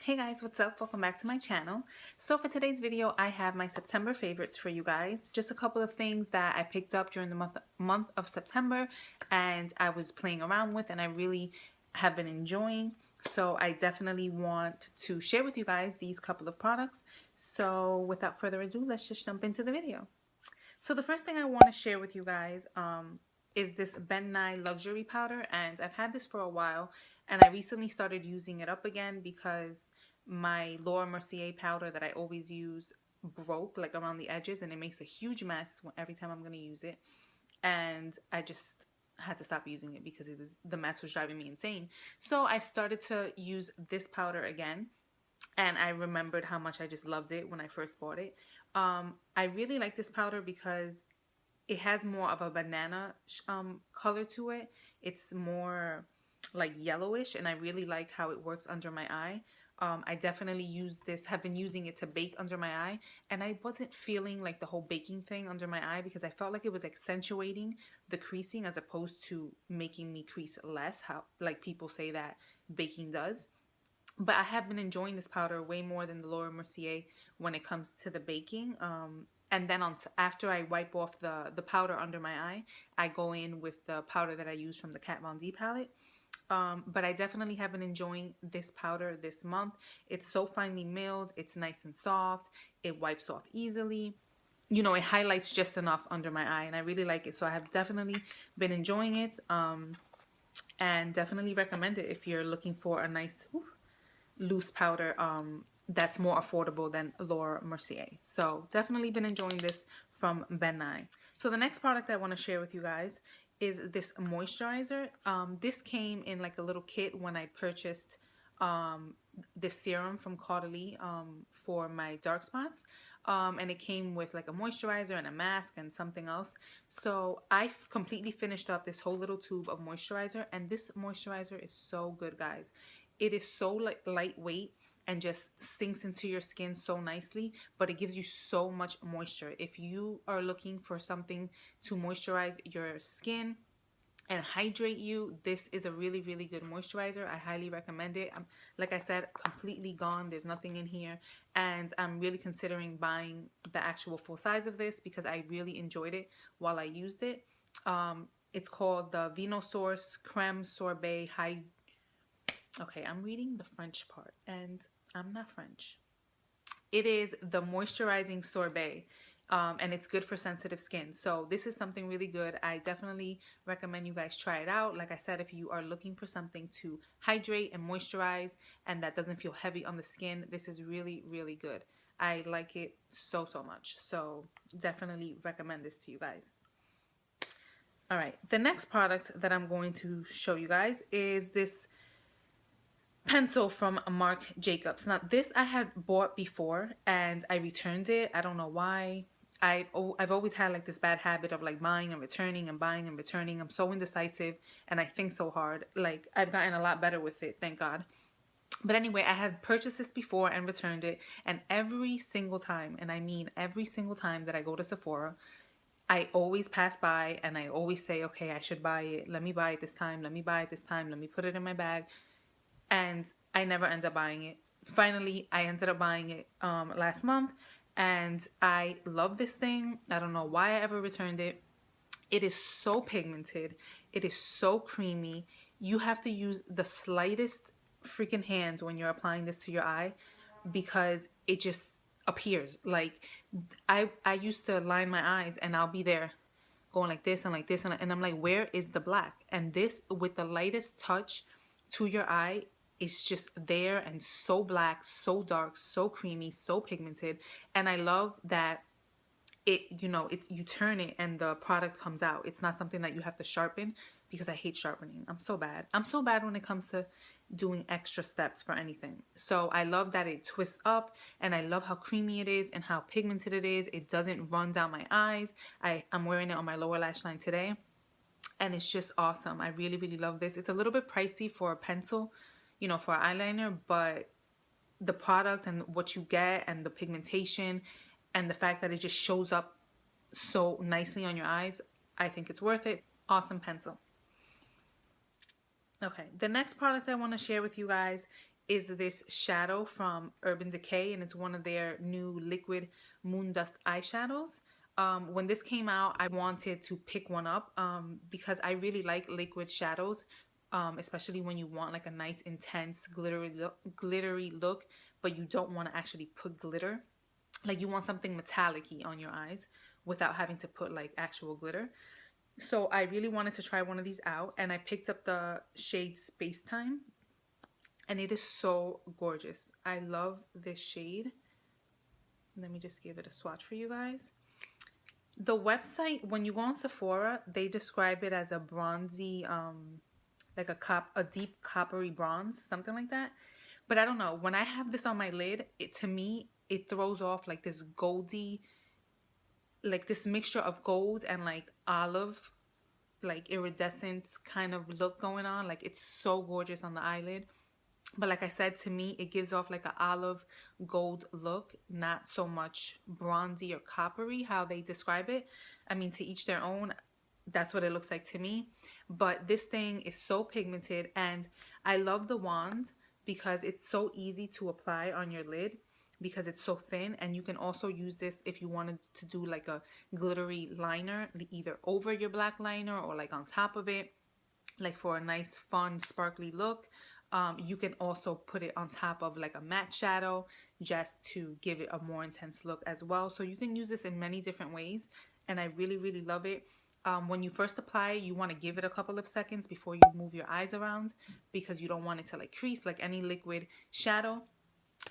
Hey guys, what's up? Welcome back to my channel. So for today's video, I have my September favorites for you guys. Just a couple of things that I picked up during the month of September and I was playing around with and I really have been enjoying. So I definitely want to share with you guys these couple of products. So without further ado, let's just jump into the video. So the first thing I want to share with you guys is this Ben Nye Luxury Powder, and I've had this for a while, and I recently started using it up again because my Laura Mercier powder that I always use broke like around the edges, and it makes a huge mess every time I'm going to use it, and I just had to stop using it because the mess was driving me insane. So I started to use this powder again, and I remembered how much I just loved it when I first bought it. I really like this powder because it has more of a banana color to it. It's more like yellowish, and I really like how it works under my eye. I definitely have been using it to bake under my eye, and I wasn't feeling like the whole baking thing under my eye because I felt like it was accentuating the creasing as opposed to making me crease less, how like people say that baking does. But I have been enjoying this powder way more than the Laura Mercier when it comes to the baking. And then after I wipe off the powder under my eye, I go in with the powder that I use from the Kat Von D palette. But I definitely have been enjoying this powder this month. It's so finely milled. It's nice and soft. It wipes off easily. You know, it highlights just enough under my eye, and I really like it. So I have definitely been enjoying it, and definitely recommend it if you're looking for a nice loose powder that's more affordable than Laura Mercier. So definitely been enjoying this from Ben Nye. So the next product I want to share with you guys is this moisturizer. This came in like a little kit when I purchased this serum from Caudalie for my dark spots. And it came with like a moisturizer and a mask and something else. So I completely finished up this whole little tube of moisturizer, and this moisturizer is so good, guys. It is so lightweight and just sinks into your skin so nicely, but it gives you so much moisture. If you are looking for something to moisturize your skin and hydrate you, this is a really, really good moisturizer. I highly recommend it. Like I said, completely gone. There's nothing in here, and I'm really considering buying the actual full size of this because I really enjoyed it while I used it. It's called the Vino Source Creme Sorbet High. Okay, I'm reading the French part, and I'm not French. It is the moisturizing sorbet, and it's good for sensitive skin. So this is something really good. I definitely recommend you guys try it out. Like I said, if you are looking for something to hydrate and moisturize and that doesn't feel heavy on the skin, this is really, really good. I like it so, so much. So definitely recommend this to you guys. All right, the next product that I'm going to show you guys is this pencil from Marc Jacobs. Now this I had bought before and I returned it. I don't know why. I've always had like this bad habit of like buying and returning and buying and returning. I'm so indecisive and I think so hard. Like I've gotten a lot better with it, thank God. But anyway, I had purchased this before and returned it, and every single time, and I mean every single time that I go to Sephora, I always pass by and I always say, okay, I should buy it. Let me buy it this time. Let me buy it this time. Let me put it in my bag, and I never end up buying it. Finally, I ended up buying it last month, and I love this thing. I don't know why I ever returned it. It is so pigmented. It is so creamy. You have to use the slightest freaking hands when you're applying this to your eye because it just appears. Like I used to line my eyes and I'll be there going like this and like this and I'm like, where is the black? And this with the lightest touch to your eye, it's just there and so black, so dark, so creamy, so pigmented. And I love that it's you turn it and the product comes out. It's not something that you have to sharpen because I hate sharpening. I'm so bad. I'm so bad when it comes to doing extra steps for anything. So I love that it twists up, and I love how creamy it is and how pigmented it is. It doesn't run down my eyes. I'm wearing it on my lower lash line today, and it's just awesome. I really, really love this. It's a little bit pricey for a pencil, for an eyeliner, but the product and what you get and the pigmentation and the fact that it just shows up so nicely on your eyes, I think it's worth it. Awesome pencil. Okay, the next product I want to share with you guys is this shadow from Urban Decay, and it's one of their new liquid moon dust eyeshadows. When this came out, I wanted to pick one up because I really like liquid shadows, especially when you want like a nice, intense, glittery look, but you don't want to actually put glitter. Like you want something metallic-y on your eyes without having to put like actual glitter. So I really wanted to try one of these out, and I picked up the shade Space Time, and it is so gorgeous. I love this shade. Let me just give it a swatch for you guys. The website, when you go on Sephora, they describe it as a bronzy, like a deep coppery bronze, something like that. But I don't know. When I have this on my lid, it to me it throws off like this goldy, like this mixture of gold and like olive, like iridescent kind of look going on. Like it's so gorgeous on the eyelid. But like I said, to me, it gives off like an olive gold look, not so much bronzy or coppery, how they describe it. I mean, to each their own. That's what it looks like to me. But this thing is so pigmented, and I love the wand because it's so easy to apply on your lid because it's so thin. And you can also use this if you wanted to do like a glittery liner, either over your black liner or like on top of it, like for a nice fun sparkly look. You can also put it on top of like a matte shadow just to give it a more intense look as well. So you can use this in many different ways, and I really love it. When you first apply it, you want to give it a couple of seconds before you move your eyes around because you don't want it to like crease like any liquid shadow.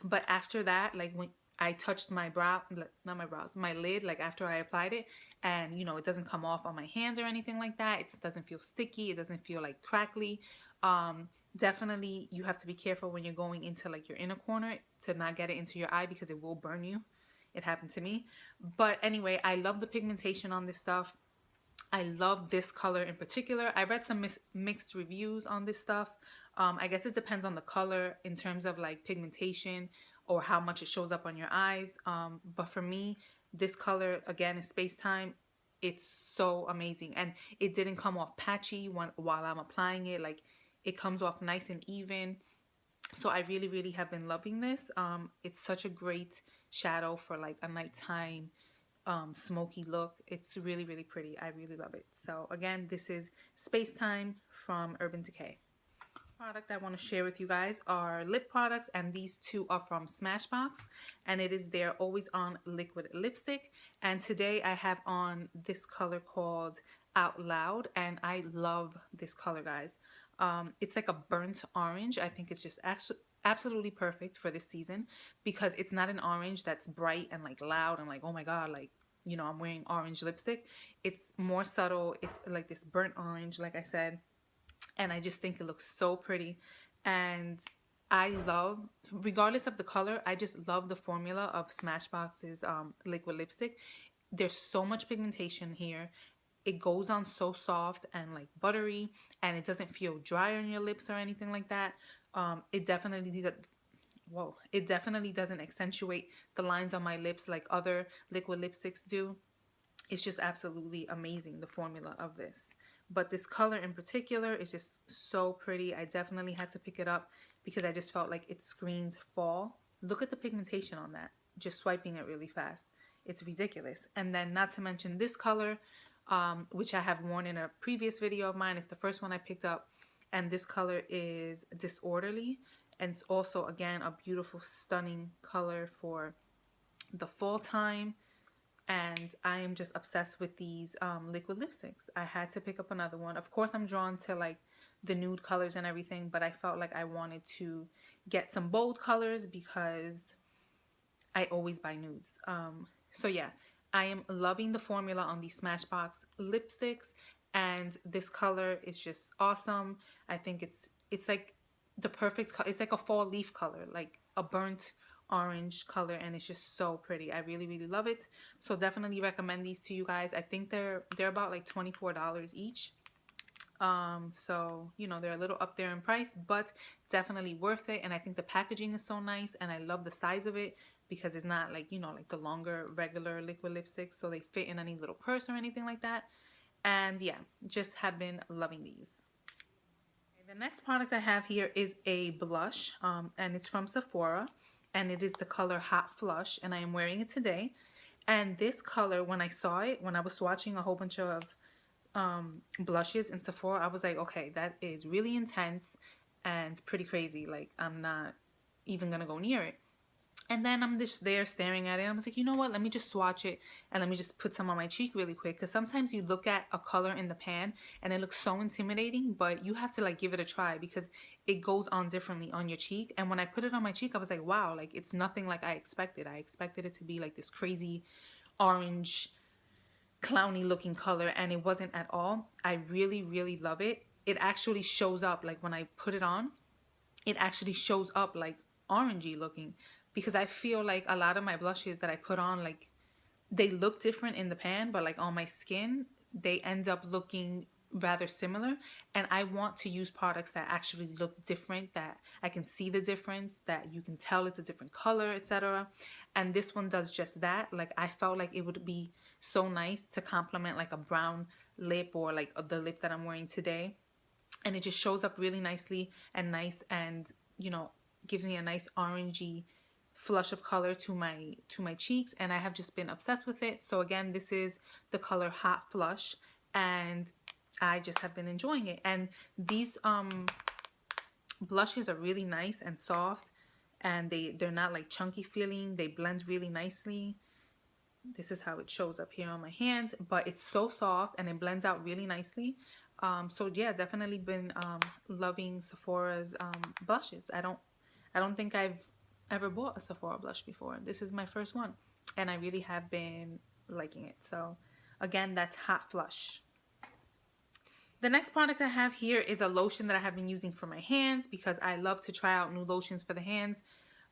But after that, like when I touched my brow, not my brows, my lid, like after I applied it, and you know, it doesn't come off on my hands or anything like that. It doesn't feel sticky. It doesn't feel like crackly. Definitely you have to be careful when you're going into like your inner corner to not get it into your eye because it will burn you. It happened to me. But anyway, I love the pigmentation on this stuff. I love this color in particular. I read some mixed reviews on this stuff. I guess it depends on the color in terms of like pigmentation or how much it shows up on your eyes. But for me, this color again is Space Time. It's so amazing, and it didn't come off patchy while I'm applying it. Like it comes off nice and even. So I really have been loving this. It's such a great shadow for like a nighttime smoky look. It's really pretty. I really love it. So again, this is Space Time from Urban Decay. Product I want to share with you guys are lip products, and these two are from Smashbox, and it is their always on liquid lipstick. And today I have on this color called Out Loud, and I love this color, guys. It's like a burnt orange. I think it's just actually absolutely perfect for this season because it's not an orange that's bright and like loud and like, oh my god, like, you know, I'm wearing orange lipstick. It's more subtle. It's like this burnt orange, like I said, and I just think it looks so pretty. And I love, regardless of the color, I just love the formula of Smashbox's liquid lipstick. There's so much pigmentation here. It goes on so soft and like buttery, and it doesn't feel dry on your lips or anything like that. It definitely does. Whoa, it definitely doesn't accentuate the lines on my lips like other liquid lipsticks do. It's just absolutely amazing, the formula of this. But this color in particular is just so pretty. I definitely had to pick it up because I just felt like it screamed fall. Look at the pigmentation on that. Just swiping it really fast. It's ridiculous. And then not to mention this color, which I have worn in a previous video of mine. It's the first one I picked up. And this color is Disorderly. And it's also, again, a beautiful, stunning color for the fall time. And I am just obsessed with these liquid lipsticks. I had to pick up another one. Of course, I'm drawn to like the nude colors and everything, but I felt like I wanted to get some bold colors because I always buy nudes. So yeah, I am loving the formula on these Smashbox lipsticks, and this color is just awesome. I think it's like the perfect color. It's like a fall leaf color, like a burnt orange color, and it's just so pretty. I really love it. So definitely recommend these to you guys. I think they're about like $24 each. So you know, they're a little up there in price, but definitely worth it. And I think the packaging is so nice, and I love the size of it because it's not like, you know, like the longer regular liquid lipsticks, so they fit in any little purse or anything like that. And yeah, just have been loving these. The next product I have here is a blush, and it's from Sephora, and it is the color Hot Flush, and I am wearing it today. And this color, when I saw it, when I was swatching a whole bunch of blushes in Sephora, I was like, okay, that is really intense and pretty crazy. Like, I'm not even gonna go near it. And then I'm just there staring at it. And I was like, you know what? Let me just swatch it and let me just put some on my cheek really quick. Because sometimes you look at a color in the pan and it looks so intimidating, but you have to like give it a try because it goes on differently on your cheek. And when I put it on my cheek, I was like, wow, like it's nothing like I expected. I expected it to be like this crazy orange, clowny looking color, and it wasn't at all. I really, really love it. It actually shows up like when I put it on, it actually shows up like orangey looking, because I feel like a lot of my blushes that I put on, like they look different in the pan, but like on my skin they end up looking rather similar. And I want to use products that actually look different, that I can see the difference, that you can tell it's a different color, etc. And this one does just that. Like I felt like it would be so nice to complement like a brown lip, or like the lip that I'm wearing today, and it just shows up really nicely and nice, and you know, gives me a nice orangey flush of color to my cheeks, and I have just been obsessed with it. So again, this is the color Hot Flush, and I just have been enjoying it. And these blushes are really nice and soft, and they're not like chunky feeling. They blend really nicely. This is how it shows up here on my hands, but it's so soft and it blends out really nicely. So yeah, definitely been loving Sephora's blushes. I don't think I've ever bought a Sephora blush before. This is my first one, and I really have been liking it. So again, that's Hot Flush. The next product I have here is a lotion that I have been using for my hands because I love to try out new lotions for the hands.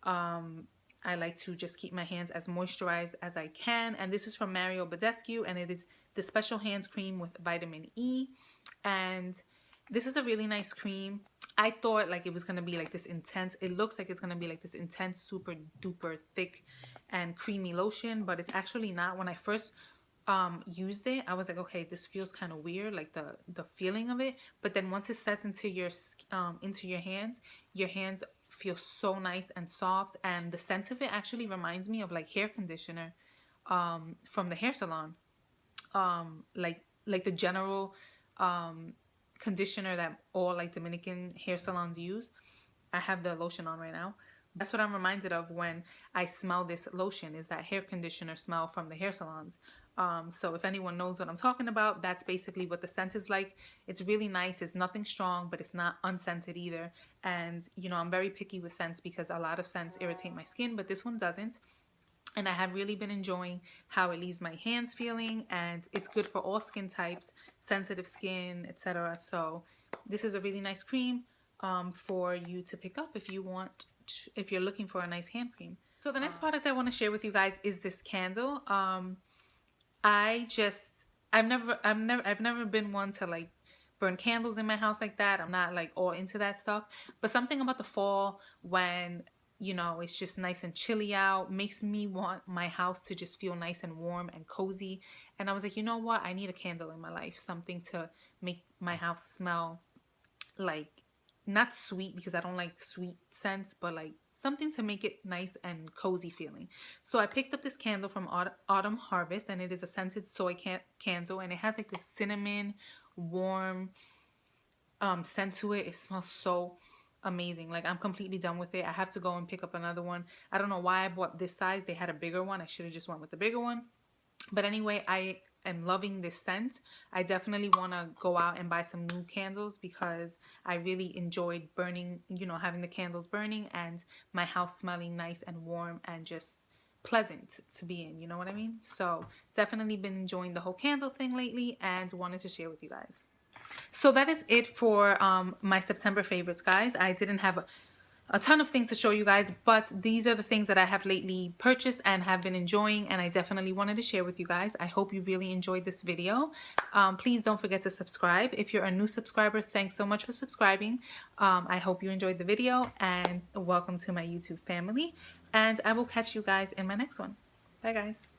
I like to just keep my hands as moisturized as I can. And this is from Mario Badescu, and it is the Special Hands Cream with vitamin E. And this is a really nice cream. I thought like it was going to be like this intense, it looks like it's going to be like this intense, super duper thick and creamy lotion, but it's actually not. When I first used it, I was like, okay, this feels kind of weird, like the feeling of it. But then once it sets into your hands feel so nice and soft, and the scent of it actually reminds me of like hair conditioner from the hair salon, like the general conditioner that all like Dominican hair salons use. I have the lotion on right now. That's what I'm reminded of when I smell this lotion, is that hair conditioner smell from the hair salons. So if anyone knows what I'm talking about, that's basically what the scent is like. It's really nice. It's nothing strong, but it's not unscented either. And you know, I'm very picky with scents because a lot of scents irritate my skin, but this one doesn't. And I have really been enjoying how it leaves my hands feeling, and it's good for all skin types, sensitive skin, etc. So this is a really nice cream for you to pick up if you want, if you're looking for a nice hand cream. So the next product I want to share with you guys is this candle. I've never been one to like burn candles in my house like that. I'm not like all into that stuff, but something about the fall, when you know it's just nice and chilly out, makes me want my house to just feel nice and warm and cozy. And I was like, you know what, I need a candle in my life, something to make my house smell like, not sweet because I don't like sweet scents, but like something to make it nice and cozy feeling. So I picked up this candle from Autumn Harvest, and it is a scented soy candle, and it has like this cinnamon warm scent to it. It smells so amazing. Like I'm completely done with it. I have to go and pick up another one. I don't know why I bought this size. They had a bigger one. I should have just went with the bigger one. But anyway, I am loving this scent. I definitely want to go out and buy some new candles because I really enjoyed burning, you know, having the candles burning and my house smelling nice and warm and just pleasant to be in, you know what I mean? So definitely been enjoying the whole candle thing lately and wanted to share with you guys. So that is it for my September favorites, guys. I didn't have a ton of things to show you guys, but these are the things that I have lately purchased and have been enjoying, and I definitely wanted to share with you guys. I hope you really enjoyed this video. Please don't forget to subscribe. If you're a new subscriber, thanks so much for subscribing. I hope you enjoyed the video, and welcome to my YouTube family, and I will catch you guys in my next one. Bye guys.